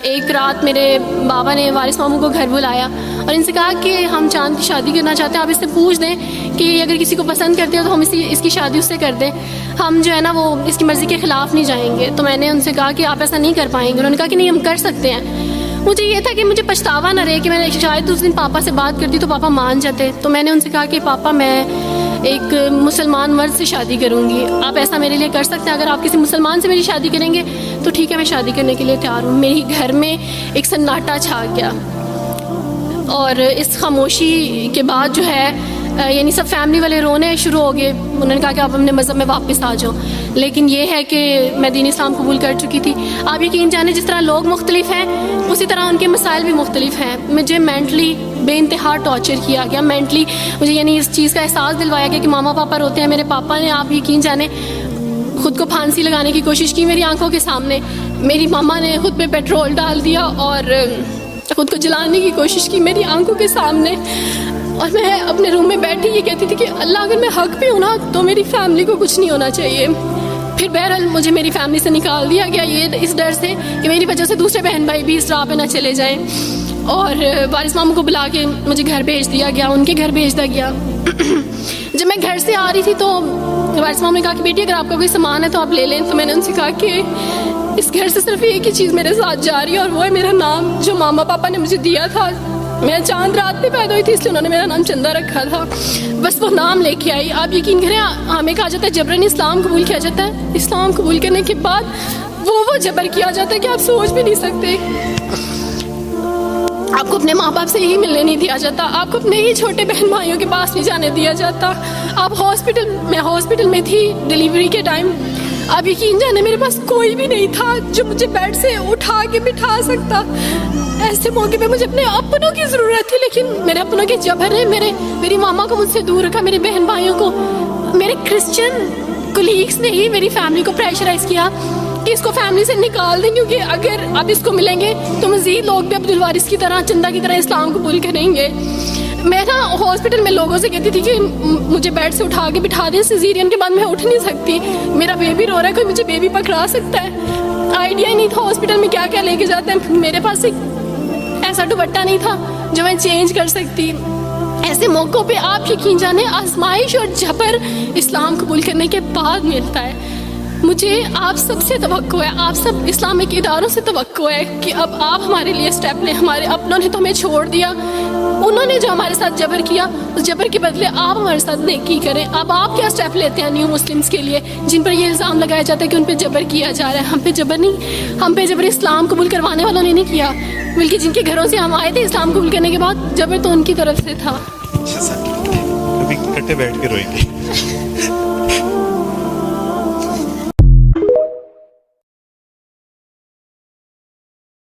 ایک رات میرے بابا نے وارث ماموں کو گھر بلایا اور ان سے کہا کہ ہم چاند کی شادی کرنا چاہتے ہیں, آپ اس سے پوچھ دیں کہ اگر کسی کو پسند کرتے ہو تو ہم اس کی شادی اس سے کر دیں, ہم جو ہے نا وہ اس کی مرضی کے خلاف نہیں جائیں گے. تو میں نے ان سے کہا کہ آپ ایسا نہیں کر پائیں گے. انہوں نے کہا کہ نہیں ہم کر سکتے ہیں. مجھے یہ تھا کہ مجھے پچھتاوا نہ رہے کہ میں نے شاید اس دن پاپا سے بات کرتی تو پاپا مان جاتے. تو میں نے ان سے کہا کہ پاپا میں ایک مسلمان مرد سے شادی کروں گی, آپ ایسا میرے لیے کر سکتے ہیں؟ اگر آپ کسی مسلمان سے میری شادی کریں گے تو ٹھیک ہے, میں شادی کرنے کے لیے تیار ہوں. میری گھر میں ایک سناٹا چھا گیا اور اس خاموشی کے بعد جو ہے یعنی سب فیملی والے رونے شروع ہو گئے. انہوں نے کہا کہ آپ اپنے مذہب میں واپس آ جاؤ. لیکن یہ ہے کہ میں دین اسلام قبول کر چکی تھی. آپ یقین جانیں جس طرح لوگ مختلف ہیں اسی طرح ان کے مسائل بھی مختلف ہیں. مجھے مینٹلی بے انتہا ٹارچر کیا گیا. مینٹلی مجھے یعنی اس چیز کا احساس دلوایا گیا کہ ماما پاپا روتے ہیں. میرے پاپا نے آپ یقین جانیں خود کو پھانسی لگانے کی کوشش کی میری آنکھوں کے سامنے. میری ماما نے خود پہ پیٹرول ڈال دیا اور خود کو جلانے کی کوشش کی میری آنکھوں کے سامنے. اور میں اپنے روم میں بیٹھی یہ کہتی تھی کہ اللہ اگر میں حق پہ ہوں نا تو میری فیملی کو کچھ نہیں ہونا چاہیے. پھر بہرحال مجھے میری فیملی سے نکال دیا گیا یہ اس ڈر سے کہ میری وجہ سے دوسرے بہن بھائی بھی اس راہ پہ نہ چلے جائیں. اور وارث ماموں کو بلا کے مجھے گھر بھیج دیا گیا, ان کے گھر بھیج دیا گیا. جب میں گھر سے آ رہی تھی تو وارث ماموں نے کہا کہ بیٹی اگر آپ کا کوئی سامان ہے تو آپ لے لیں. تو میں نے ان سے کہا کہ اس گھر سے صرف ایک ہی چیز میرے ساتھ جا رہی ہے اور وہ ہے میرا نام جو ماما پاپا نے مجھے دیا تھا. میں چاند رات پہ پیدا ہوئی تھی اس لیے انہوں نے میرا نام چندہ رکھا تھا. بس وہ نام لے کے آئی. آپ یقین کریں ہمیں کہا جاتا ہے جبرن اسلام قبول کیا جاتا ہے. اسلام قبول کرنے کے بعد وہ جبر کیا جاتا ہے کہ آپ سوچ بھی نہیں سکتے. آپ کو اپنے ماں باپ سے ہی ملنے نہیں دیا جاتا, آپ کو اپنے ہی چھوٹے بہن بھائیوں کے پاس نہیں جانے دیا جاتا. آپ ہاسپٹل میں تھی ڈیلیوری کے ٹائم. آپ یقین جانے میرے پاس کوئی بھی نہیں تھا جو مجھے بیڈ سے اٹھا کے بٹھا سکتا. ایسے موقع پہ مجھے اپنے اپنوں کی ضرورت تھی, لیکن میرے اپنوں کے جبر نے میری ماما کو مجھ سے دور رکھا, میرے بہن بھائیوں کو. میرے کرسچن کولیگس نے ہی میری فیملی کو پریشرائز کیا کہ اس کو فیملی سے نکال دیں کیونکہ اگر آپ اس کو ملیں گے تو مزید لوگ بھی عبدالوارث کی طرح چندہ کی طرح اسلام قبول کریں گے. میں نا ہاسپٹل میں لوگوں سے کہتی تھی کہ مجھے بیڈ سے اٹھا کے بٹھا دیں, سیزیرین کے بعد میں اٹھ نہیں سکتی, میرا بیبی رو رہا ہے, کوئی مجھے بیبی پکڑا سکتا ہے. آئیڈیا ہی نہیں تھا ہاسپٹل میں کیا کیا لے کے جاتے ہیں. میرے پاس ایک ایسا دوپٹہ نہیں تھا جو میں چینج کر سکتی. ایسے موقعوں پہ آپ یقین جانے آزمائش اور جبر اسلام قبول کرنے کے بعد ملتا ہے. مجھے آپ سب سے توقع ہے, آپ سب اسلامک اداروں سے توقع ہے کہ اب آپ ہمارے لیے سٹیپ لیں. ہمارے اپنوں نے تو ہمیں چھوڑ دیا, انہوں نے جو ہمارے ساتھ جبر کیا اس جبر کے بدلے آپ ہمارے ساتھ نیکی کریں. اب آپ کیا سٹیپ لیتے ہیں نیو مسلمس کے لیے جن پر یہ الزام لگایا جاتا ہے کہ ان پہ جبر کیا جا رہا ہے؟ ہم پہ جبر نہیں, ہم پہ جبر اسلام قبول کروانے والوں نے نہیں کیا, بلکہ جن کے گھروں سے ہم آئے تھے اسلام قبول کرنے کے بعد جبر تو ان کی طرف سے تھا. کبھی کٹے بیٹھ کے روئیں گے.